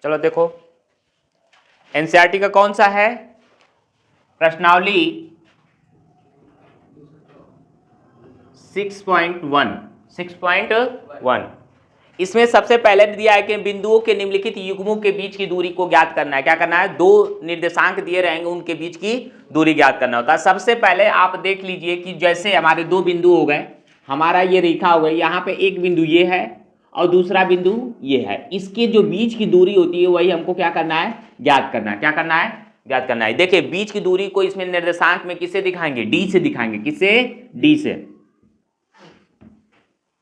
चलो देखो एनसीईआरटी का कौन सा है, प्रश्नावली 6.1। इसमें सबसे पहले दिया है कि बिंदुओं के निम्नलिखित युग्मों के बीच की दूरी को ज्ञात करना है। क्या करना है, दो निर्देशांक दिए रहेंगे, उनके बीच की दूरी ज्ञात करना होता है। सबसे पहले आप देख लीजिए कि जैसे हमारे दो बिंदु हो गए, हमारा ये रेखा हो गई, यहाँ पे एक बिंदु ये है और दूसरा बिंदु ये है, इसके जो बीच की दूरी होती है वही हमको क्या करना है, ज्ञात करना है। क्या करना है, ज्ञात करना है। देखिए बीच की दूरी को इसमें निर्देशांक में किससे दिखाएंगे, डी से दिखाएंगे। किससे, डी से।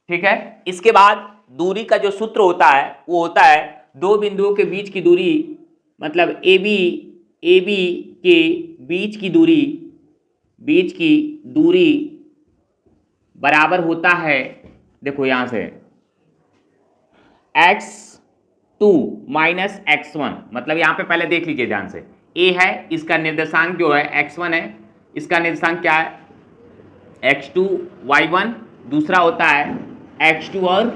ठीक है, इसके बाद दूरी का जो सूत्र होता है वो होता है दो बिंदुओं के बीच की दूरी, मतलब ए बी के बीच की दूरी बराबर होता है, देखो यहां से x2 माइनस x1। मतलब यहां पे पहले देख लीजिए ध्यान से, a है, इसका निर्देशांक जो है x1 है, इसका निर्देशांक क्या है x2 y1, दूसरा होता है x2 और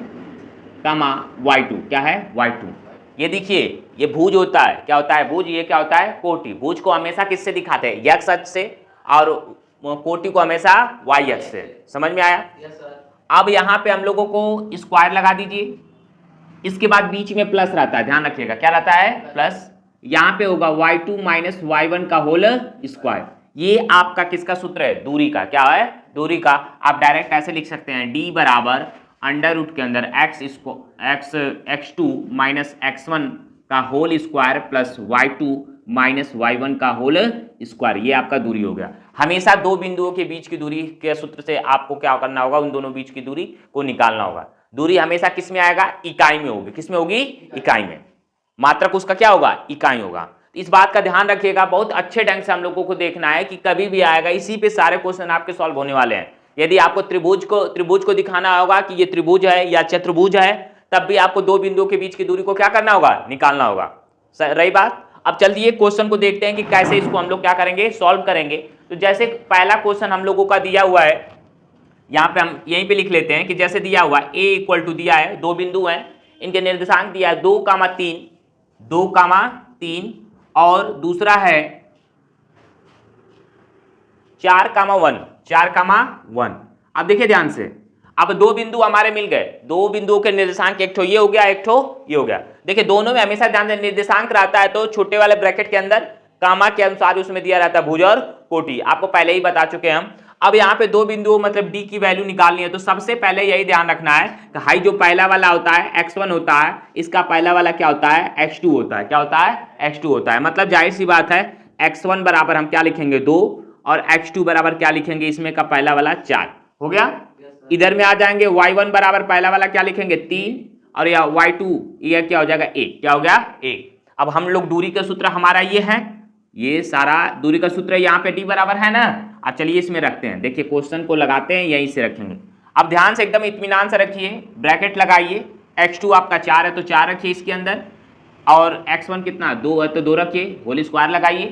कामा y2, क्या है y2। ये देखिए ये भुज होता है, क्या होता है भुज, ये क्या होता है कोटि। भुज को हमेशा किससे दिखाते हैं, x अक्ष से, और कोटि को हमेशा y अक्ष से। समझ में आया? अब यहाँ पे हम लोगों को स्क्वायर लगा दीजिए, इसके बाद बीच में प्लस रहता है, ध्यान रखिएगा क्या रहता है, प्लस। यहाँ पे होगा y2 माइनस y1 का होल स्क्वायर। ये आपका किसका सूत्र है, दूरी का। क्या है, दूरी का। आप डायरेक्ट ऐसे लिख सकते हैं, d बराबर अंडर रूट के अंदर x2 माइनस x1 का whole square plus y2 minus y1 का होल स्क्वायर। ये आपका दूरी हो गया। हमेशा दो बिंदुओं के बीच की दूरी के सूत्र से आपको क्या करना होगा, उन दोनों बीच की दूरी को निकालना होगा। दूरी हमेशा किस में आएगा, इकाई में होगी। किस में होगी, इकाई में। मात्रक उसका क्या होगा, इकाई होगा। इस बात का ध्यान रखिएगा, बहुत अच्छे ढंग से हम लोगों को देखना है कि कभी भी आएगा, इसी पे सारे क्वेश्चन आपके सॉल्व होने वाले हैं। यदि आपको त्रिभुज को दिखाना होगा कि ये त्रिभुज है या चतुर्भुज है, तब भी आपको दो बिंदुओं के बीच की दूरी को क्या करना होगा, निकालना होगा। रही बात, अब चलिए क्वेश्चन को देखते हैं कि कैसे इसको हम लोग क्या करेंगे, सॉल्व करेंगे। तो जैसे पहला क्वेश्चन हम लोगों का दिया हुआ है, यहाँ पे हम यहीं पे लिख लेते हैं कि जैसे दिया हुआ a इक्वल टू दिया है, दो बिंदु हैं, इनके निर्देशांक दिया है 2,3 और दूसरा है 4,1। अब देखिए ध्यान से, अब दो बिंदु हमारे मिल गए, दो बिंदुओं के निर्देशांक एक ठो ये हो गया, एक ठो ये हो गया। देखिए दोनों में हमेशा ध्यान से निर्देशांक रहता है तो छोटे वाले ब्रैकेट के अंदर कामा के अनुसार उसमें दिया रहता है भुज और कोटि, आपको पहले ही बता चुके हैं हम। अब यहाँ पे दो बिंदु मतलब डी की वैल्यू निकालनी है, तो सबसे पहले यही ध्यान रखना है कि हाई जो पहला वाला होता है x1 होता है, इसका पहला वाला क्या होता है, x2 होता है। क्या होता है, x2 होता है। मतलब जाहिर सी बात है x1 बराबर हम क्या लिखेंगे 2 और x2 बराबर क्या लिखेंगे, इसमें का पहला वाला 4 हो गया। इधर में आ जाएंगे y1 बराबर पहला वाला क्या लिखेंगे 3 और या y2 ये क्या हो जाएगा 1। क्या हो गया 1। अब हम लोग दूरी का सूत्र हमारा ये है, ये सारा दूरी का सूत्र यहाँ पे d बराबर है ना। अब चलिए इसमें रखते हैं, देखिए क्वेश्चन को लगाते हैं, यहीं से रखेंगे। अब ध्यान से एकदम इत्मीनान से रखिए, ब्रैकेट लगाइए, x2 आपका 4 है तो 4 रखिए इसके अंदर, और x1 कितना 2 है तो 2 रखिए, होल स्क्वायर लगाइए,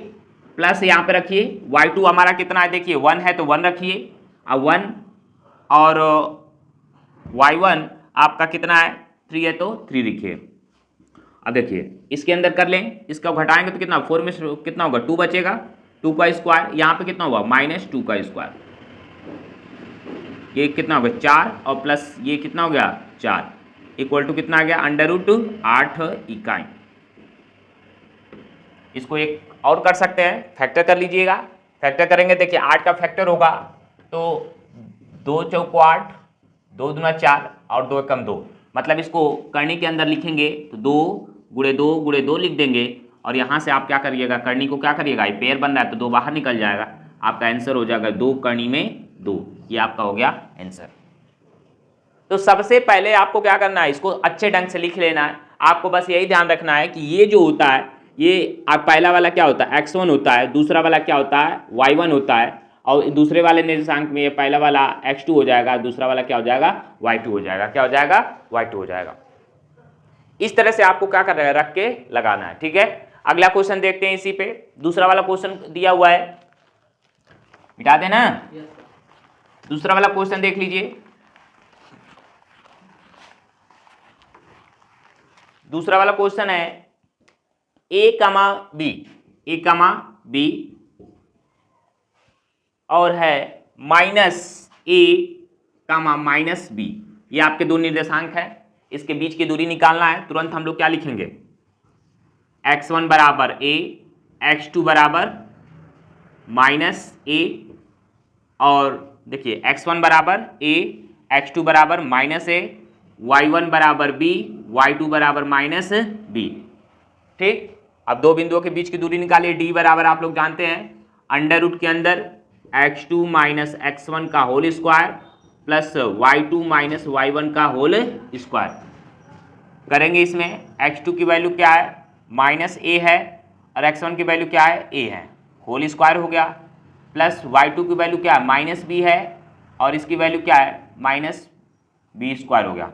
प्लस यहाँ पे रखिए y2 हमारा कितना है, देखिए 1 है तो 1 रखिए, अब 1 और y1 आपका कितना है 3 है तो 3 लिखिए। अब देखिए इसके अंदर कर लें, इसका घटाएंगे तो कितना 4 में कितना होगा 2 बचेगा, 2 का स्क्वायर, यहाँ पे कितना हुआ -2 का स्क्वायर, ये कितना हो गया 4 और प्लस ये कितना हो गया 4 इक्वल टू कितना आ गया √8 इकाई। इसको एक और कर सकते हैं, फैक्टर कर लीजिएगा। फैक्टर करेंगे, देखिए 8 का फैक्टर होगा तो 2 चौको 8, 2 दूना 4 और 2 एकम 2, मतलब इसको करनी के अंदर लिखेंगे तो 2 गुणे 2 लिख देंगे, और यहाँ से आप क्या करिएगा, करनी को क्या करिएगा, पेयर बन रहा है तो 2 बाहर निकल जाएगा, आपका आंसर हो जाएगा 2 करनी में 2। ये आपका हो गया आंसर। तो सबसे पहले आपको क्या करना है, इसको अच्छे ढंग से लिख लेना है। आपको बस यही ध्यान रखना है कि ये जो होता है, ये पहला वाला क्या होता है x1 होता है, दूसरा वाला क्या होता है y1 होता है, और दूसरे वाले निर्देशांक में ये पहला वाला x2 हो जाएगा, दूसरा वाला क्या हो जाएगा y2 हो जाएगा। क्या हो जाएगा y2 हो जाएगा। इस तरह से आपको क्या कर रख के लगाना है, ठीक है। अगला क्वेश्चन देखते हैं, इसी पे दूसरा वाला क्वेश्चन दिया हुआ है, मिटा देना। दूसरा वाला क्वेश्चन देख लीजिए। दूसरा वाला क्वेश्चन है ए कमा बी और है माइनस ए कमा माइनस बी, ये आपके दो निर्देशांक है, इसके बीच की दूरी निकालना है। तुरंत हम लोग क्या लिखेंगे, x1 बराबर a, x2 बराबर माइनस a, और देखिए x1 बराबर a, x2 बराबर माइनस a, y1 बराबर b, y2 बराबर माइनस b। ठीक, अब दो बिंदुओं के बीच की दूरी निकालिए। d बराबर आप लोग जानते हैं अंडर रूट के अंदर x2 माइनस x1 का whole square plus y2 minus y1 का होल स्क्वायर करेंगे। इसमें x2 की वैल्यू क्या है, माइनस a है, और x1 की वैल्यू क्या है, a है, होल स्क्वायर हो गया, प्लस y2 की वैल्यू क्या है, माइनस b है, और इसकी वैल्यू क्या है, माइनस b स्क्वायर हो गया।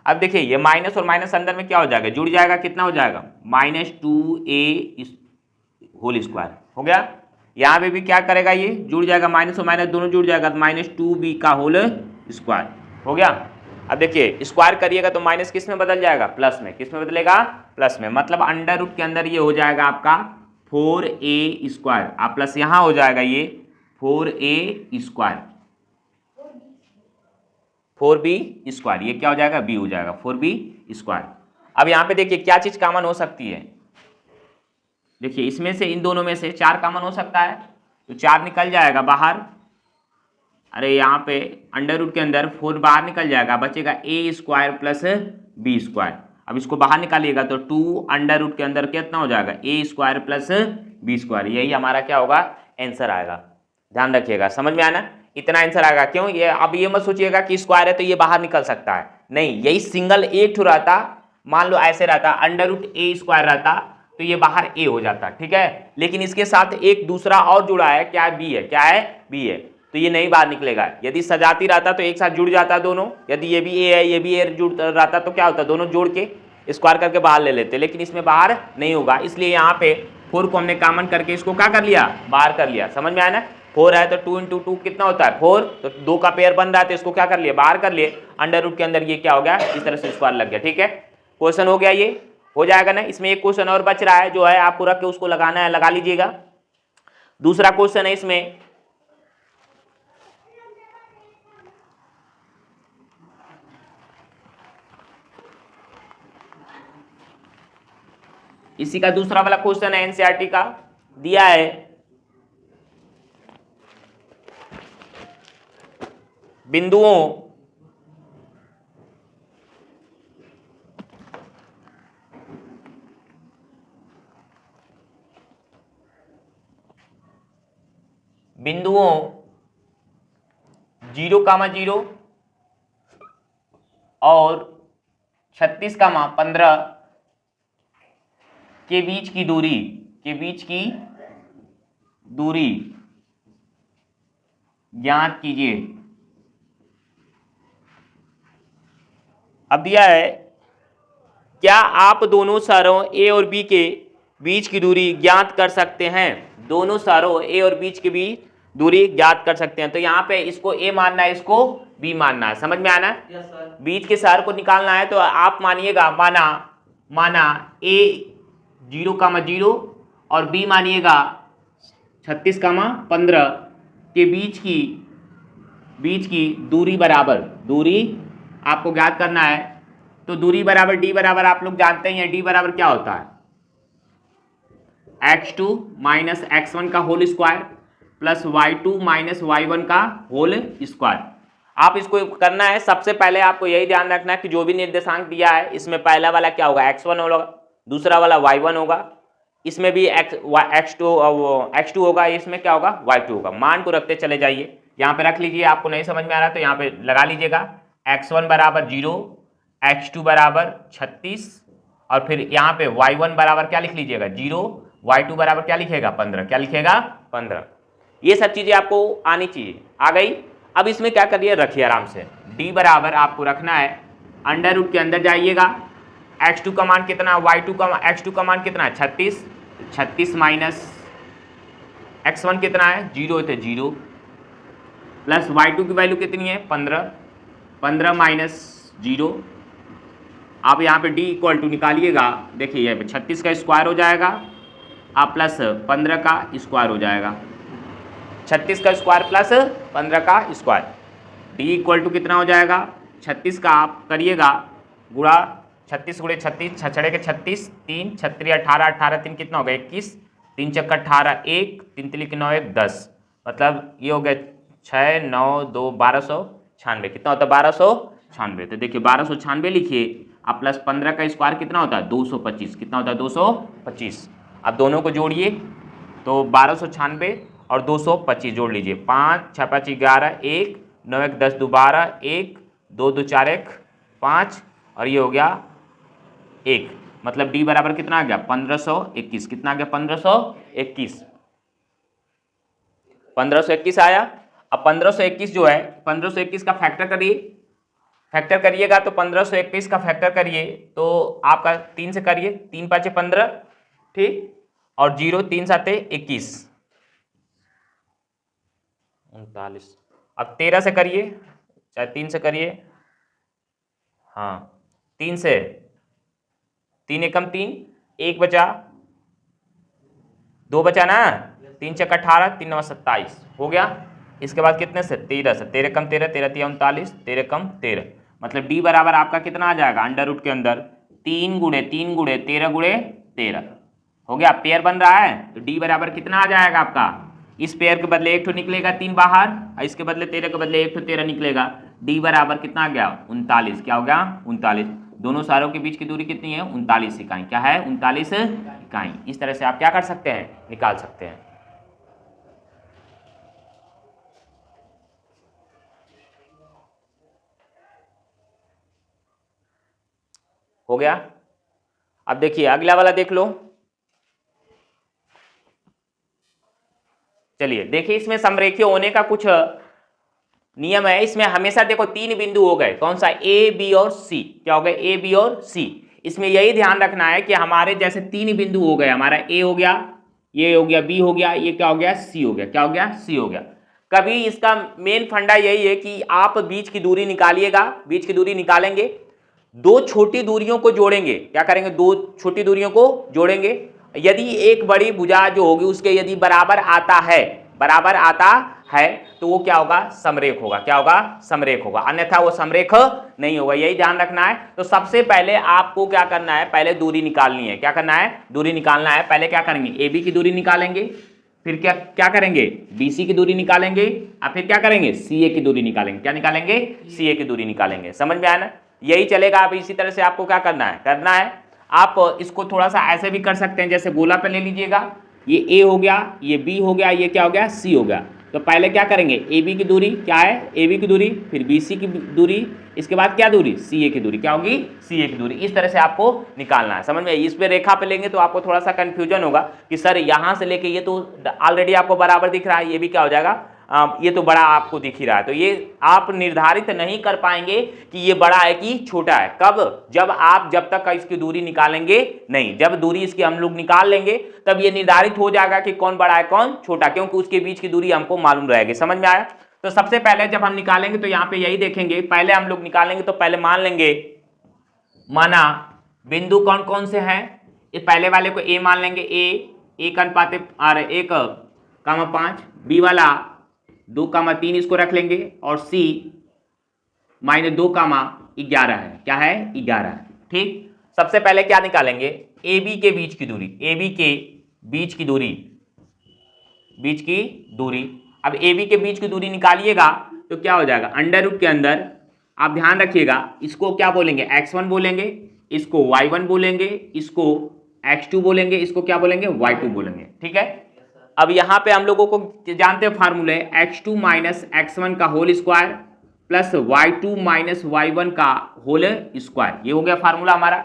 अब देखिए ये माइनस और माइनस अंदर में क्या हो जाएगा, जुड़ जाएगा, कितना हो जाएगा, माइनस 2a होल स्क्वायर हो गया। यहाँ पे भी क्या करेगा, ये जुड़ जाएगा, माइनस और माइनस दोनों जुड़ जाएगा, तो माइनस 2b का होल स्क्वायर हो गया। अब देखिए स्क्वायर करिएगा तो माइनस किस में बदल जाएगा, प्लस में, किस में बदलेगा, प्लस में, मतलब अंडर रूट के अंदर ये हो जाएगा आपका 4a स्क्वायर, आप प्लस यहाँ हो जाएगा ये 4a स्क्वायर, 4b स्क्वायर, ये क्या हो जाएगा, b हो जाएगा, 4b स्क्वायर। अब यहाँ पे देखिए क्या चीज कॉमन हो सकती है, देखिए इसमें से, इन दोनों में से 4 कॉमन हो सकता है, तो 4 निकल जाएगा बाहर, अरे यहाँ पे अंडर रूट के अंदर 4 बाहर निकल जाएगा, बचेगा a square plus b square. अब इसको बाहर निकालिएगा तो 2 अंडर रूट के अंदर कितना हो जाएगा, a square plus b square, यही हमारा क्या होगा, आंसर आएगा। ध्यान रखिएगा, समझ में आना, इतना आंसर आएगा। क्यों, ये अब ये मत सोचिएगा कि स्क्वायर है तो ये बाहर निकल सकता है, नहीं, यही सिंगल एक ठो रहता, मान लो ऐसे रहता, अंडर रूट a स्क्वायर रहता तो ये बाहर a हो जाता, ठीक है, लेकिन इसके साथ एक दूसरा और जुड़ा है, क्या है, b है, क्या है, b है, तो ये नहीं बाहर निकलेगा। यदि सजाती रहता तो एक साथ जुड़ जाता दोनों, यदि ये भी a है ये भी a जुड़ रहता तो क्या होता, दोनों जोड़ के स्क्वायर करके बाहर ले लेते, लेकिन इसमें बाहर नहीं होगा, इसलिए यहाँ पे 4 को हमने कॉमन करके इसको क्या कर लिया, बाहर कर लिया। समझ में आया ना, 4 है तो 2 इंटू 2 कितना होता है, 4, तो 2 का पेयर बन रहा है तो इसको क्या कर लिया, बाहर कर लिए, अंडर रूट के अंदर ये क्या हो गया, इस तरह से स्क्वायर लग गया। ठीक है, क्वेश्चन हो गया, ये हो जाएगा ना। इसमें एक क्वेश्चन और बच रहा है जो है आपको रख के उसको लगाना है, लगा लीजिएगा। दूसरा क्वेश्चन है इसमें, इसी का दूसरा वाला क्वेश्चन है, एनसीईआरटी का दिया है, बिंदुओं बिंदुओं 0,0 और 36,15 के बीच की दूरी ज्ञात कीजिए। अब दिया है, क्या आप दोनों शहरों ए और बी के बीच की दूरी ज्ञात कर सकते हैं, दोनों शहरों ए और बीच के बीच दूरी ज्ञात कर सकते हैं। तो यहाँ पे इसको ए मानना है, इसको बी मानना है, समझ में आना है। बीच के शहर को निकालना है तो आप मानिएगा, माना ए 0,0 और बी मानिएगा 36,15 के बीच की दूरी बराबर, दूरी आपको ज्ञात करना है। तो दूरी बराबर डी बराबर आप लोग जानते ही हैं, डी बराबर क्या होता है, x2 माइनस x1 का whole square plus y2 minus y1 का होल स्क्वायर। आप इसको करना है, सबसे पहले आपको यही ध्यान रखना है कि जो भी निर्देशांक दिया है इसमें पहला वाला क्या होगा, x1 होगा, दूसरा वाला y1 होगा, इसमें भी x2 होगा, इसमें क्या होगा, y2 होगा। मान को रखते चले जाइए, यहाँ पे रख लीजिए, आपको नहीं समझ में आ रहा तो यहाँ पे लगा लीजिएगा, x1 बराबर 0, x2 बराबर 36, और फिर यहाँ पे y1 बराबर क्या लिख लीजिएगा 0, y2 बराबर क्या लिखेगा 15, क्या लिखेगा 15। ये सब चीजें आपको आनी चाहिए, आ गई। अब इसमें क्या करिए, रखिए आराम से, d बराबर आपको रखना है, अंडर रूट के अंदर जाइएगा, x2 का मान कितना, x2 का मान कितना है 36 माइनस x1 कितना है 0, तो 0 प्लस y2 की वैल्यू कितनी है 15 माइनस 0, आप यहाँ पे d इक्वल टू निकालिएगा, देखिए ये 36 का स्क्वायर हो जाएगा आप प्लस 15 का स्क्वायर हो जाएगा, 36 का स्क्वायर प्लस 15 का स्क्वायर, d इक्वल टू कितना हो जाएगा 36 का आप करिएगा गुणा 36 गुणे 36, छछड़े के 36, 3 छत्तीस 18, 18 3 कितना हो गया 21, 3 चक्का 18, 1 3 तिली के 9 1 10, मतलब ये हो गया 6 9 2 1296, कितना होता है 1296। तो देखिए 1296 लिखिए, अब प्लस 15 का स्क्वायर कितना होता है 225, कितना होता है 225। अब दोनों को जोड़िए तो 1296 और 225 जोड़ लीजिए, 5 6 5 11, 1 9 1 10 2 12, 1 2 2 4 1 5 और ये हो गया 1, मतलब d बराबर कितना आ गया 1521, कितना आ गया 1521, 1521 आया। अब 1521 जो है 1521 का फैक्टर करिए, फैक्टर करिएगा तो 1521 का फैक्टर करिए तो आपका 3 से करिए, 3 5 15, ठीक, और 0 3 7 21 39, अब 13 से करिए, चाहे 3 से करिए, हाँ 3 से, 3 एकम 3, 1 बचा, 2 बचा ना, 3 चक्का 18, 3 9 27 हो गया। इसके बाद कितने से 13 से, 13 कम 13, 13 3 39, 13 कम 13, मतलब d बराबर आपका कितना आ जाएगा अंडर रूट के अंदर 3 गुणे 3 गुणे 13 गुणे 13 हो गया, पेयर बन रहा है तो d बराबर कितना आ जाएगा आपका, इस पेयर के बदले एक ठो निकलेगा 3 बाहर और इसके बदले 13 के बदले एक ठो 13 निकलेगा, d बराबर कितना आ गया 39, क्या हो गया 39, दोनों सारों के बीच की दूरी कितनी है 39 इकाई, क्या है 39 इकाई। इस तरह से आप क्या कर सकते हैं निकाल सकते हैं। हो गया। अब देखिए अगला वाला देख लो, चलिए देखिए इसमें समरेखीय होने का कुछ नियम है। इसमें हमेशा देखो 3 बिंदु हो गए, कौन सा ए बी और सी, क्या हो गए ए बी और सी। इसमें यही ध्यान रखना है कि हमारे जैसे 3 बिंदु हो गए, हमारा ए हो गया, ये हो गया बी हो गया, ये क्या हो गया सी हो गया, क्या हो गया सी हो गया। कभी इसका मेन फंडा यही है कि आप बीच की दूरी निकालिएगा, बीच की दूरी निकालेंगे, 2 छोटी दूरियों को जोड़ेंगे, क्या करेंगे 2 छोटी दूरियों को जोड़ेंगे, यदि एक बड़ी भुजा जो होगी उसके यदि बराबर आता है, बराबर आता है तो वो क्या होगा समरेख होगा, क्या होगा समरेख होगा, अन्यथा वो समरेख नहीं होगा, यही ध्यान रखना है। तो सबसे पहले आपको क्या करना है, पहले दूरी निकालनी है, क्या करना है दूरी निकालना है। पहले क्या करेंगे ए बी की दूरी निकालेंगे, फिर क्या क्या करेंगे BC की दूरी निकालेंगे, और फिर क्या करेंगे CA की दूरी निकालेंगे, क्या निकालेंगे CA की दूरी निकालेंगे, समझ में आया ना, यही चलेगा। अब इसी तरह से आपको क्या करना है आप इसको थोड़ा सा ऐसे भी कर सकते हैं, जैसे गोला पे ले लीजिएगा, ये A हो गया, ये B हो गया, ये क्या हो गया C हो गया। तो पहले क्या करेंगे AB की दूरी क्या है AB की दूरी, फिर BC की दूरी, इसके बाद क्या दूरी CA की दूरी, क्या होगी CA की दूरी। इस तरह से आपको निकालना है, समझ में। इस पे रेखा पे लेंगे तो आपको थोड़ा सा कंफ्यूजन होगा कि सर यहाँ से लेके ये तो ऑलरेडी आपको बराबर दिख रहा है, ये भी क्या हो जाएगा ये तो बड़ा आपको दिख ही रहा है, तो ये आप निर्धारित नहीं कर पाएंगे कि ये बड़ा है कि छोटा है। कब, जब तक इसकी दूरी निकालेंगे नहीं, जब दूरी इसकी हम लोग निकाल लेंगे तब ये निर्धारित हो जाएगा कि कौन बड़ा है कौन छोटा, क्योंकि उसके बीच की दूरी हमको मालूम रहेगी, समझ में आया। तो सबसे पहले जब हम निकालेंगे तो यहाँ पे यही देखेंगे, पहले हम लोग निकालेंगे तो पहले मान लेंगे, माना बिंदु कौन कौन से हैं, इस पहले वाले को ए मान लेंगे, ए का अनुपात 1,5, बी वाला 2,3 इसको रख लेंगे, और सी -2,11 है, क्या है 11 है, ठीक। सबसे पहले क्या निकालेंगे ए बी के बीच की दूरी, ए बी के बीच की दूरी, बीच की दूरी। अब ए बी के बीच की दूरी निकालिएगा तो क्या हो जाएगा अंडर रूट के अंदर, आप ध्यान रखिएगा इसको क्या बोलेंगे x1 बोलेंगे, इसको y1 बोलेंगे, इसको x2 बोलेंगे, इसको क्या बोलेंगे y2 बोलेंगे, ठीक है। अब यहाँ पे हम लोगों को जानते हैं फार्मूले, x2 - x1 का whole square plus y2 - y1 का होल स्क्वायर, ये हो गया फार्मूला हमारा।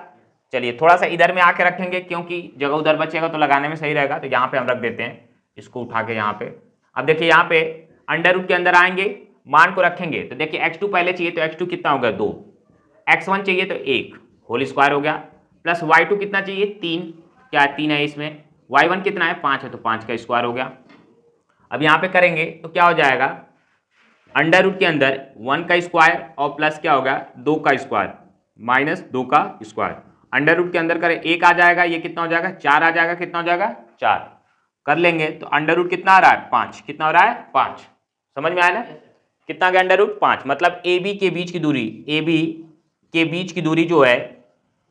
चलिए थोड़ा सा इधर में आके रखेंगे क्योंकि जगह उधर बचेगा तो लगाने में सही रहेगा, तो यहाँ पे हम रख देते हैं इसको उठा के यहाँ पे। अब देखिए यहाँ पे अंडर रूट के अंदर आएंगे, मान को रखेंगे तो देखिए x2 पहले चाहिए तो x2 कितना हो गया 2, x1 चाहिए तो 1 होल स्क्वायर हो गया, प्लस y2 कितना चाहिए 3, क्या 3 है इसमें, y1 कितना है 5 है तो 5 का स्क्वायर हो गया। अब यहाँ पे करेंगे तो क्या हो जाएगा अंडर रूट के अंदर 1 का स्क्वायर और प्लस क्या होगा 2 का स्क्वायर माइनस 2 का स्क्वायर, अंडर रूट के अंदर करें 1 आ जाएगा, ये कितना हो जाएगा 4 आ जाएगा, कितना हो जाएगा 4 कर लेंगे तो अंडर रूट कितना आ रहा है 5, कितना हो रहा है 5, समझ में आया ना, कितना आ गया अंडर रूट 5, मतलब ए बी के बीच की दूरी, ए बी के बीच की दूरी जो है,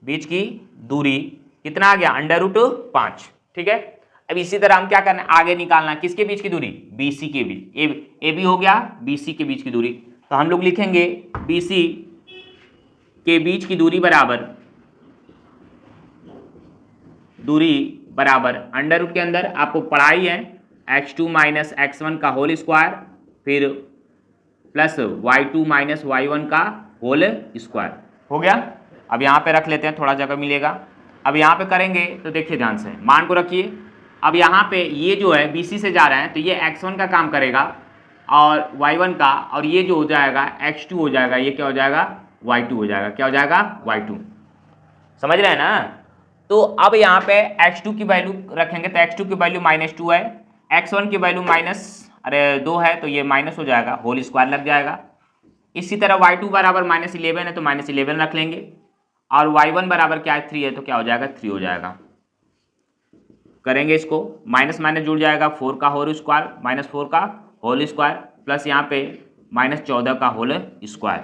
बीच की दूरी कितना आ गया अंडर रूट 5, ठीक है। अब इसी तरह हम क्या करना है आगे निकालना, किसके बीच की दूरी, बीसी के बीच, ए बी हो गया बीसी के बीच की दूरी, तो हम लोग लिखेंगे बीसी के बीच की दूरी बराबर, दूरी बराबर अंडर रूट के अंदर आपको पढ़ाई है x2 माइनस x1 का होल स्क्वायर, फिर प्लस y2 माइनस y1 का होल स्क्वायर, हो गया। अब यहाँ पे रख लेते हैं, थोड़ा जगह मिलेगा। अब यहाँ पे करेंगे तो देखिए ध्यान से, मान को रखिए। अब यहाँ पे ये जो है BC से जा रहा है तो ये x1 का काम करेगा और y1 का, और ये जो हो जाएगा x2 हो जाएगा, ये क्या हो जाएगा y2 हो जाएगा, क्या हो जाएगा y2, समझ रहे हैं ना। तो अब यहाँ पे x2 की वैल्यू रखेंगे तो x2 की वैल्यू -2 है, x1 की वैल्यू -2 है तो ये माइनस हो जाएगा, होल स्क्वायर लग जाएगा। इसी तरह y2 बराबर -11 है तो -11 रख लेंगे, और y1 बराबर क्या है 3 है तो क्या हो जाएगा 3 हो जाएगा। करेंगे इसको, माइनस माइनस जुड़ जाएगा, 4 का होल स्क्वायर -4 का होल स्क्वायर प्लस यहाँ पे -14 का होल स्क्वायर,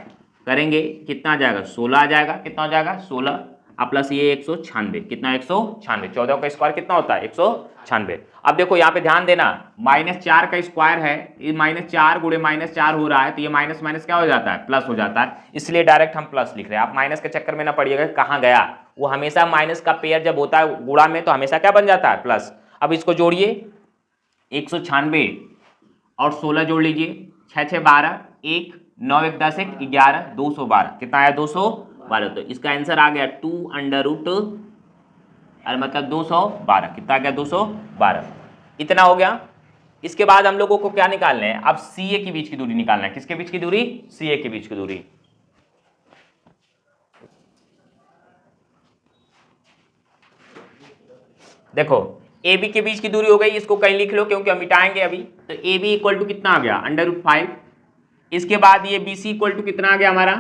करेंगे कितना आ जाएगा 16 आ जाएगा, कितना हो जाएगा 16, अब प्लस ये 196, कितना 196, 14 का स्क्वायर कितना होता है 196। अब देखो यहाँ पे ध्यान देना, -4 का स्क्वायर है, ये -4 गुणे -4 हो रहा है तो ये माइनस माइनस क्या हो जाता है प्लस हो जाता है, इसलिए डायरेक्ट हम प्लस लिख रहे हैं। आप माइनस के चक्कर में ना पड़िएगा कहाँ गया, वो हमेशा माइनस का पेयर जब होता है गुणा में तो हमेशा क्या बन जाता है प्लस। अब इसको जोड़िए, 196 और 16 जोड़ लीजिए, 6 6 12, 1 9 1 10 1 11, 212, कितना आया 212, तो इसका आंसर आ गया 2 अंडर रूट, अरे मतलब 212, कितना आ गया 212, इतना हो गया। इसके बाद हम लोगों को क्या निकालना है, अब सी ए के बीच की दूरी निकालना है, किसके बीच की दूरी, सी ए के बीच की दूरी। देखो ए बी के बीच की दूरी हो गई, इसको कहीं लिख लो क्योंकि हम मिटाएंगे अभी, तो ए बी इक्वल टू कितना आ गया अंडर रूट 5, इसके बाद ये बी सी इक्वल टू कितना आ गया हमारा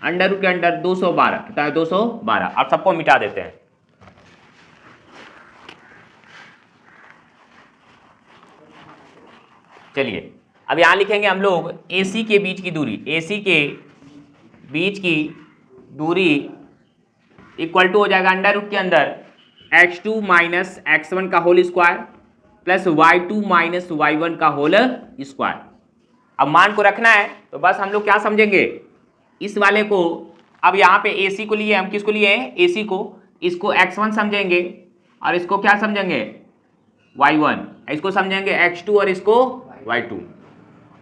अंडर रूट के अंडर 212, कितना है 212। अब सबको मिटा देते हैं, चलिए अब यहां लिखेंगे हम लोग AC के बीच की दूरी, AC के बीच की दूरी इक्वल टू हो जाएगा अंडर रूट के अंदर x2 माइनस x1 का whole square plus y2 minus y1 का होल स्क्वायर। अब मान को रखना है तो बस हम लोग क्या समझेंगे इस वाले को, अब यहाँ पे AC को लिए, हम किसको लिए हैं AC को, इसको x1 समझेंगे और इसको क्या समझेंगे y1, इसको समझेंगे x2 और इसको y2।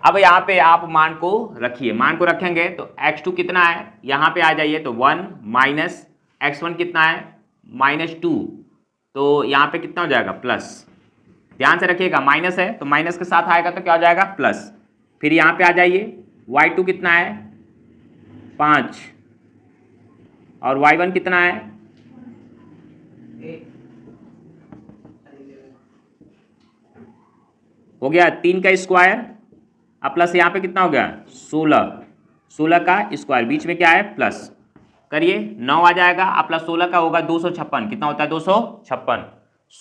अब यहाँ पे आप मान को रखिए, मान को रखेंगे तो x2 कितना है, यहाँ पे आ जाइए तो 1 माइनस x1 कितना है -2, तो यहाँ पे कितना हो जाएगा प्लस, ध्यान से रखिएगा माइनस है तो माइनस के साथ आएगा तो क्या हो जाएगा प्लस, फिर यहाँ पे आ जाइए y2 कितना है 5 और y1 कितना है हो गया 3 का स्क्वायर, अब प्लस यहाँ पे कितना हो गया 16 का स्क्वायर, बीच में क्या है प्लस, करिए 9 आ जाएगा, अब प्लस 16 का होगा 256, कितना होता है 256,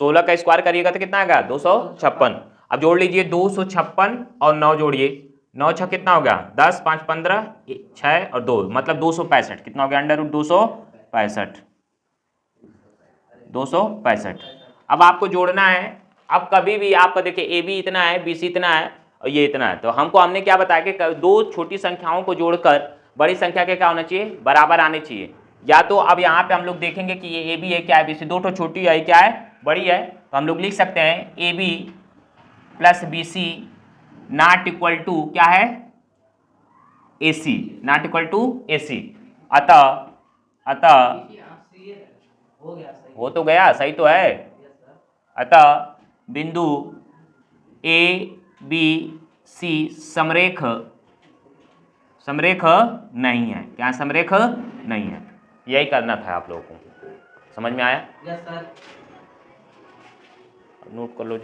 16 का स्क्वायर करिएगा तो कितना आएगा 256। अब जोड़ लीजिए 256 और 9 जोड़िए, 9 6 कितना हो गया 10 5 15 6 और 2 मतलब 265, कितना हो गया अंडर रूट 265। अब आपको जोड़ना है, अब कभी भी आपका देखिए ए बी इतना है, बी सी इतना है और ये इतना है, तो हमने क्या बताया कि दो छोटी संख्याओं को जोड़कर बड़ी संख्या के क्या होना चाहिए बराबर आने चाहिए। या तो अब यहाँ पे हम लोग देखेंगे कि ये ए बी है क्या है, बी सी, दो छोटी है क्या है बड़ी है, तो हम लोग लिख सकते हैं A B plus B C not equal to क्या है A C, not equal to A C. अतः हो तो गया, सही तो है। अतः बिंदु ए बी सी समरेख नहीं है, क्या समरेख नहीं है, यही करना था आप लोगों को, समझ में आया? यस सर, नोट कर लो।